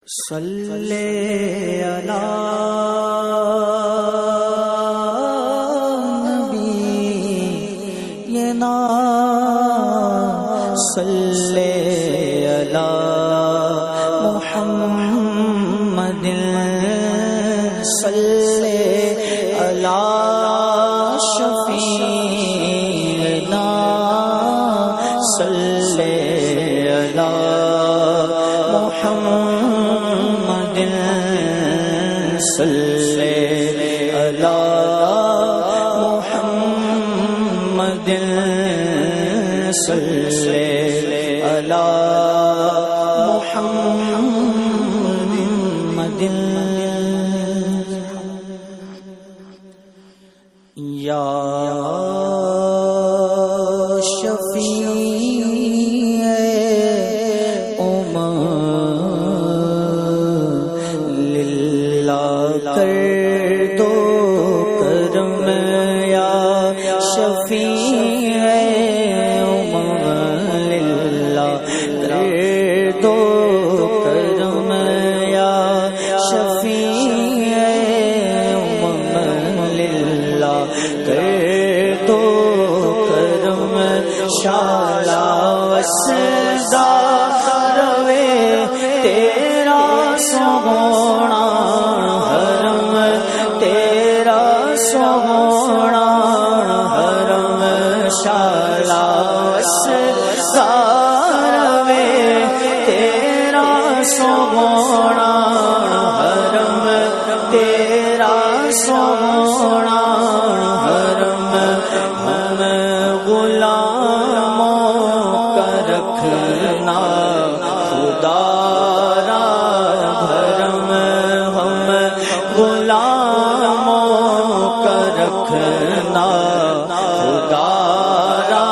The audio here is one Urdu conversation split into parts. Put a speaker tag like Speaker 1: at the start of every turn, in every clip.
Speaker 1: صلی علی نبینا صلی علی محمد صلی علی شفیعنا صلی علی محمد صلی علی محمد صلی علی محمد یا شفیع کر دو کرم یا شفیع للہ کر دو کرم یا شفیع للہ کر دو کرم شالا وسدا روے تیرا سونا سونا حرم شالا ساروے تیرا سونا حرم تیرا سونا حرم ہم غلاموں کا رکھنا خدا را بھرم ہم غلاموں رکھنا خدا را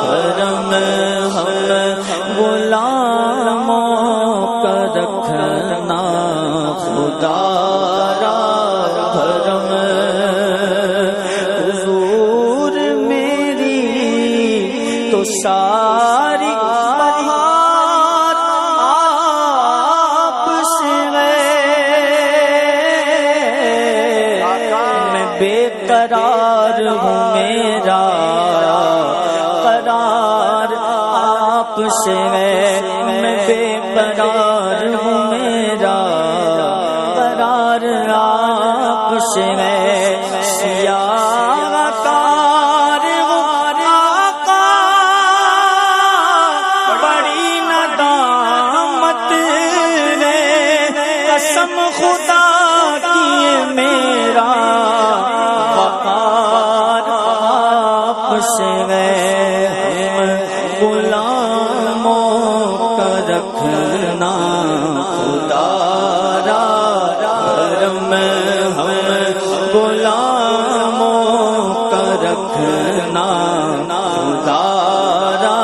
Speaker 1: بھرم ہم غلاموں کا رکھنا خدا را بھرم حضور میری تو ساری بہار آپ سے بے قرار ہوں میرا قرار آپ سے ہے میں بے قرار ہوں میرا قرار آپ سے ہے سیاہ کار آقا بڑی ندامت ہے قسم خدا کی میرا سے ہم غلاموں کا رکھنا خدا را بھرم ہم غلاموں کا رکھنا خدا را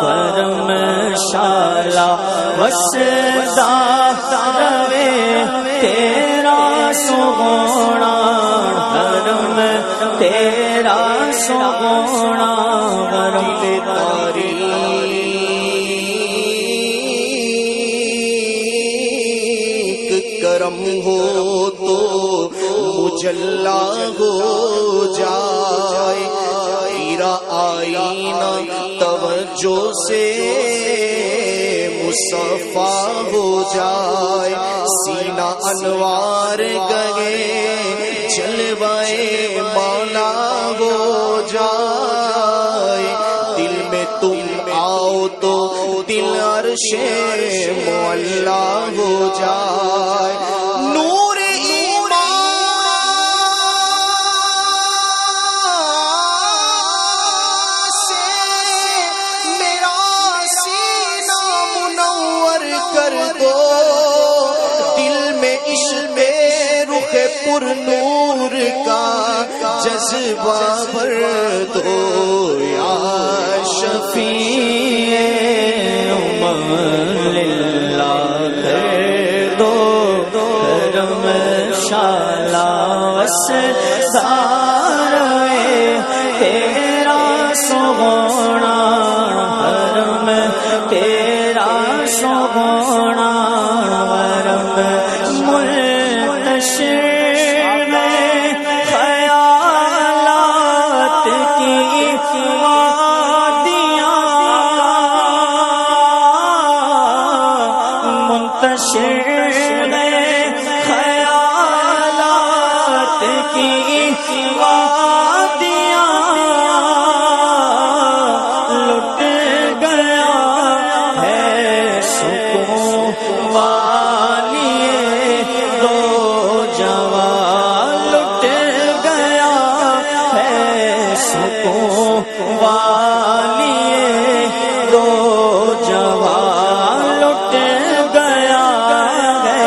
Speaker 1: بھرم شالا وسدا روے تیرا سونا حرم تیرا سونا غرم
Speaker 2: تاریک کرم ہو تو مجلا ہو جائے تیرا آئینہ توجہ سے مصفا ہو جائے سینہ انوار گئے جلوائے مولا ہو جائے دل میں تم آؤ تو دل عرش معلا ہو جائے نور ایمان سے میرا سینہ منور کر دو دل میں عشق رخ پر نور کا جذبہ بھر دو یا شفیع
Speaker 1: للہ کر دو کرم شالا وسدا روے تیرا سونا حرم تیرا سونا منتشر خیالات کی وادیاں لٹ گیا ہے سکون والی دو جوان لٹ گیا ہے سکون والی دو جوان لٹ گیا ہے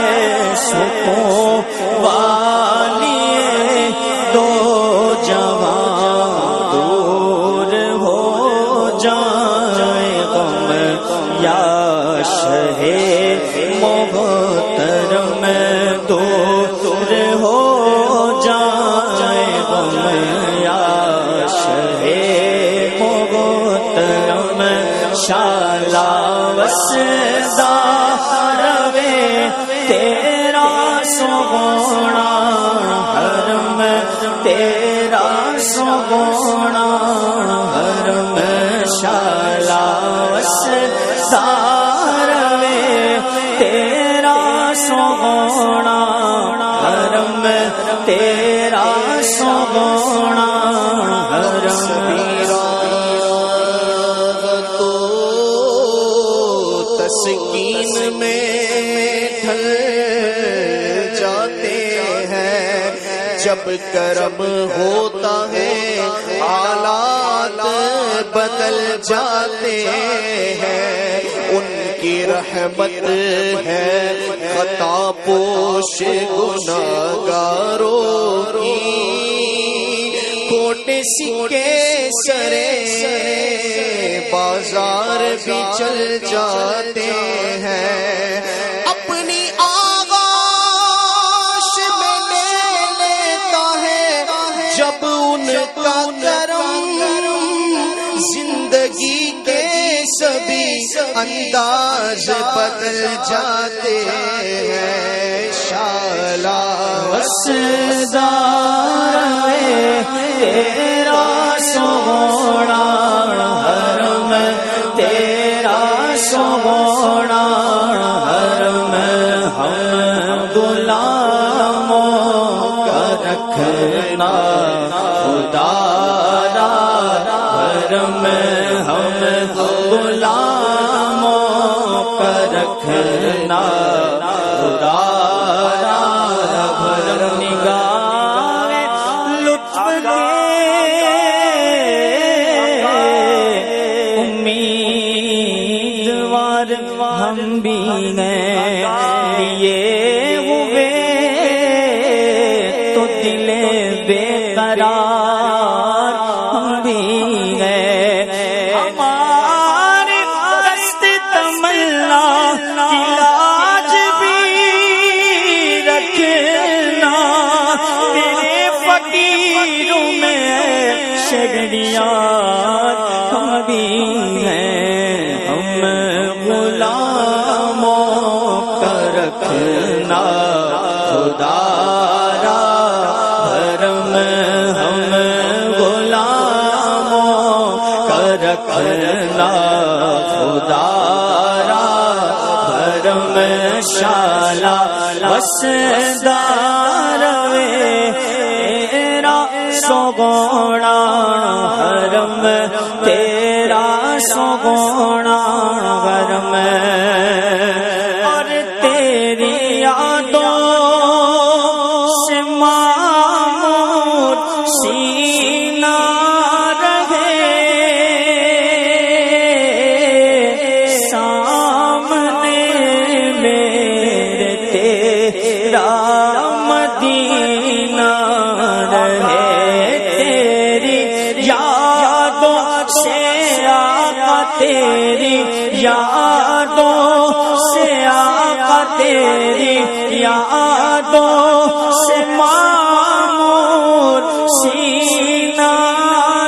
Speaker 1: سکون والی دو جوان دور ہو جائے غم یا شہ محترم دور ہو جائے غم یا شہ محترم شالا وسدا روے تیرا سونا حرم تیرا سونا حرم شالا وسدا روے تیرا سونا حرم تیرا سونا حرم
Speaker 2: تسکین میں ڈھل جاتے ہیں جب کرم ہوتا ہے حالات بدل جاتے ہیں ان کی رحمت ہے خطا پوش گناہگاروں کی کوٹے سکے سرے بازار بھی چل جاتے ہیں اپنی آغاش میں لے لیتا ہے جب ان کا کرم زندگی کے سبھی انداز بدل جاتے ہیں شالا
Speaker 1: وسدا تیرا سونا حرم تیرا سونا حرم ہم غلاموں کا رکھنا خدا را حرم ہم غلاموں کا رکھنا خدا را حرم نگاہ لطف امیدوار ہم بھی ہیں لیے ہوئے تو دل بے قرار ہم بھی ہیں ہمارے دست تمنا کی لاج بھی رکھنا تیرے فقیروں میں شگریات ہم بھی ہیں ہم غلاموں کا رکھنا خدا را حرم ہم غلاموں کا رکھنا خدا را حرم شالا وسدا روے تیرا سونا حرم تیرا سونا حرم اور تیری یادوں سے معمور سینہ رہے سامنے میرے تیرا مدینہ رہے تیری یادوں سے آقا تیری یادوں سے آقا تیری یادوں سے معمور سینہ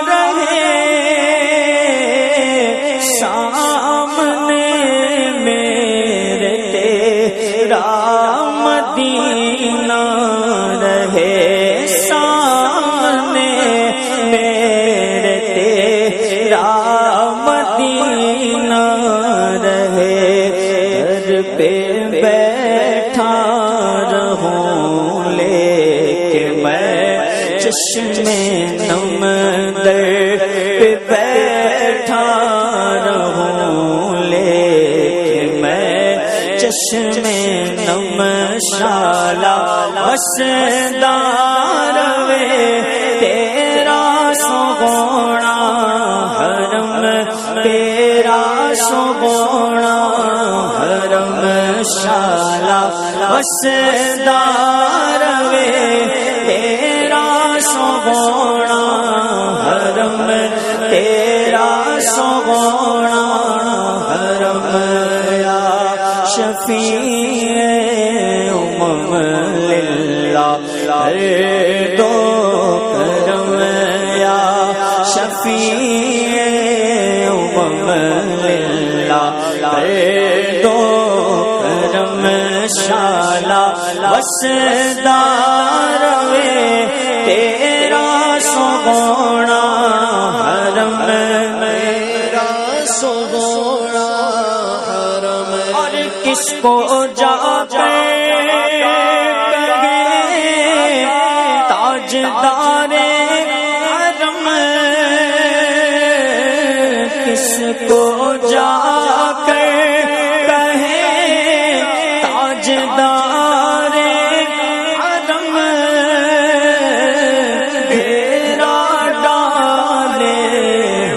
Speaker 1: رہے سامنے میرے تیرا مدینہ رہے سامنے میرے تیرا مدینہ رہے در پہ بیٹھا رہوں، لیکن میں چشم نم در پہ بیٹھا رہوں، لیکن میں چشم نم شالا وسدار وے تیرا سوگونا حرم، تیرا سوگونا حرم شالا وسدار وے تیرا سوگونا حرم، تیرا سوگونا حرم یا شفیع امم للہ ہر دو کرم یا شفیع امم للہ ہر دو کرم شالا وسدار وے تیرا سوگونا حرم،
Speaker 2: میرا سوگونا حرم،
Speaker 1: اور کس کو جا تاجدار حرم، کس کو جا کر کہے تاجدار حرم، گھیرا ڈالے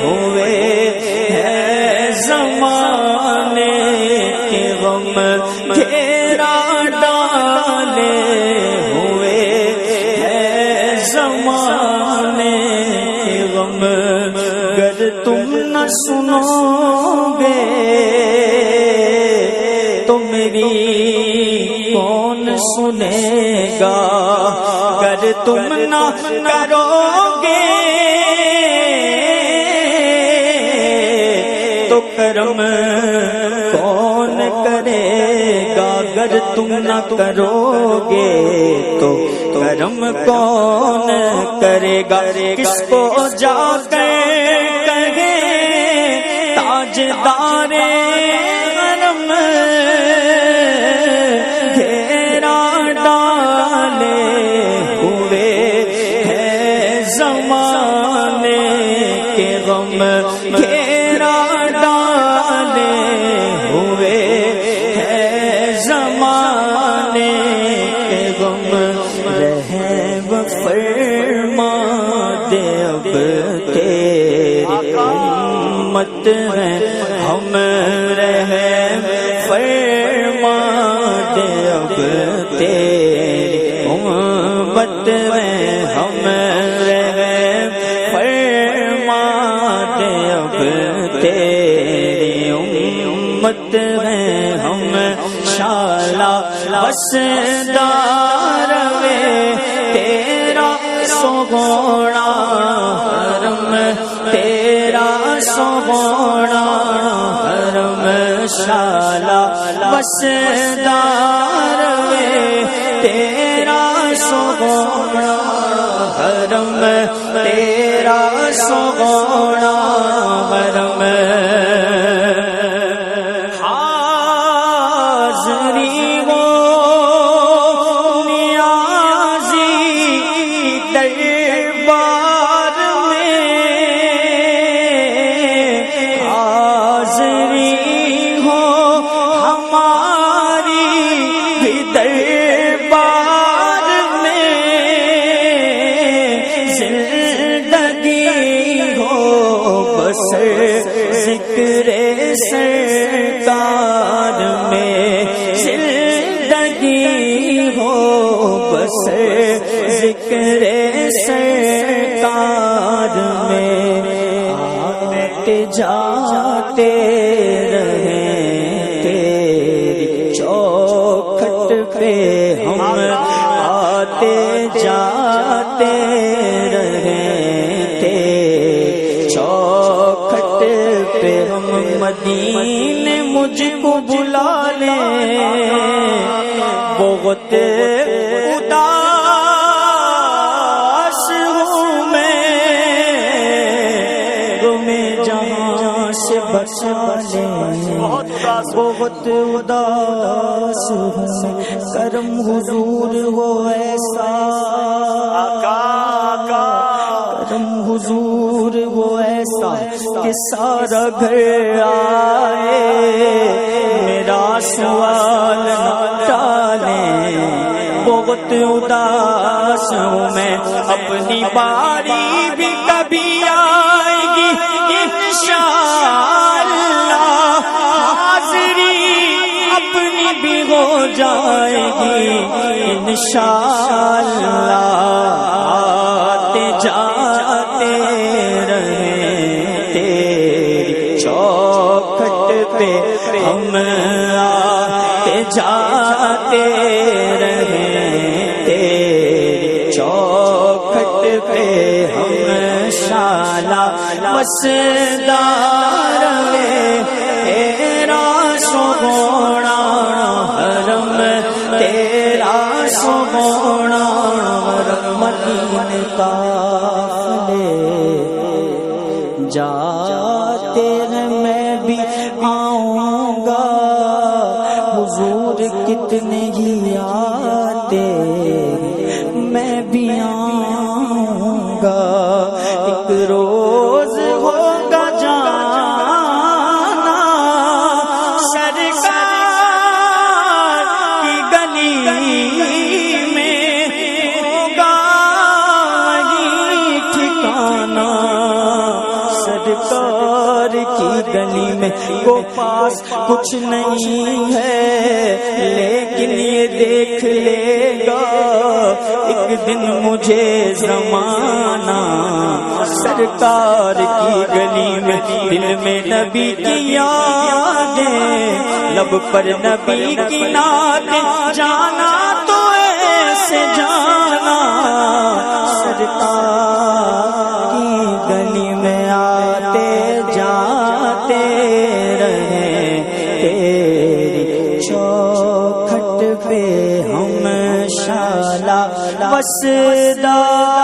Speaker 1: ہوئے ہے زمانے کے غم، گھیرا ڈالے ہوئے زمانے کے غم، گر تم نہ سنو گے تو میری کون سنے گا، گر تم نہ کرو گے تو کرم کون کرے گا، گر تم نہ کرو گے تو کرم کون کرے گا، کس کو جا کر کہے تاجدار حرم، گھیرا ڈالے ہوئے ہے زمانے کے غم، گھیرا ڈالے ہوئے ہے زمانے کے غم، رحم فرما دے اب تیری امت ہے ہم، رحم فرما دے اب تیری امت ہے ہم، رحم فرما دے اب تیری امت ہے ہم، شالا وسدار وے تیرا سوگونا حرم، تیرا سوگونا حرم شالا وسدار وے تیرا سوگونا حرم، تیرا سوگونا حرم، حاضری ہو نیازی دربار میں، حاضری ہو ہماری بھی دربار میں، زندگی ہو بس ذکر سرکار میں، زندگی ہو بس ذکر سرکار میں، آتے جاتے رہیں تیری چوکھٹ پہ ہم، آتے جاتے رہیں تیری چوکھٹ پہ ہم، مدینے مجھ کو بلا لیں بہت اداس ہوں میں، غم جہاں سے بچا لیں بہت اداس ہوں میں، کرم حضور ہو ایسا، کرم حضور ہو ایسا کہ سارا گھر آئے، میرا سوال نہ ٹالیں، بہت اداس ہوں میں، اپنی باری بھی کبھی آئے گی انشاءاللہ، حاضری اپنی بھی ہو جائے گی انشاءاللہ، آتے جاتے رہیں تیری چوکھٹ پہ ہم، آتے جاتے رہیں تیری چوکھٹ پہ ہم، شالا وسدار میں تیرا سونا حرم، تیرا سونا مدینے قافلے جاتے ہیں، میں بھی آؤں گا، حضور کتنے ہی آتے، میں بھی آؤں گا، ایک روز ہوگا جانا سرکار کی گلی میں، ہوگا وہی ٹھکانا سرکار کی گلی میں، کو پاس کچھ نہیں ہے لیکن یہ دیکھ لے گا ایک دن مجھے زمانہ، سرکار کی گلی میں، دل میں نبی کی یادیں، لب پر نبی کی نعتیں، جانا تو ایسے جانا، سرکار کی گلی میں آتے جاتے رہیں تیری چوکھٹ پہ ہم، شالا وسدار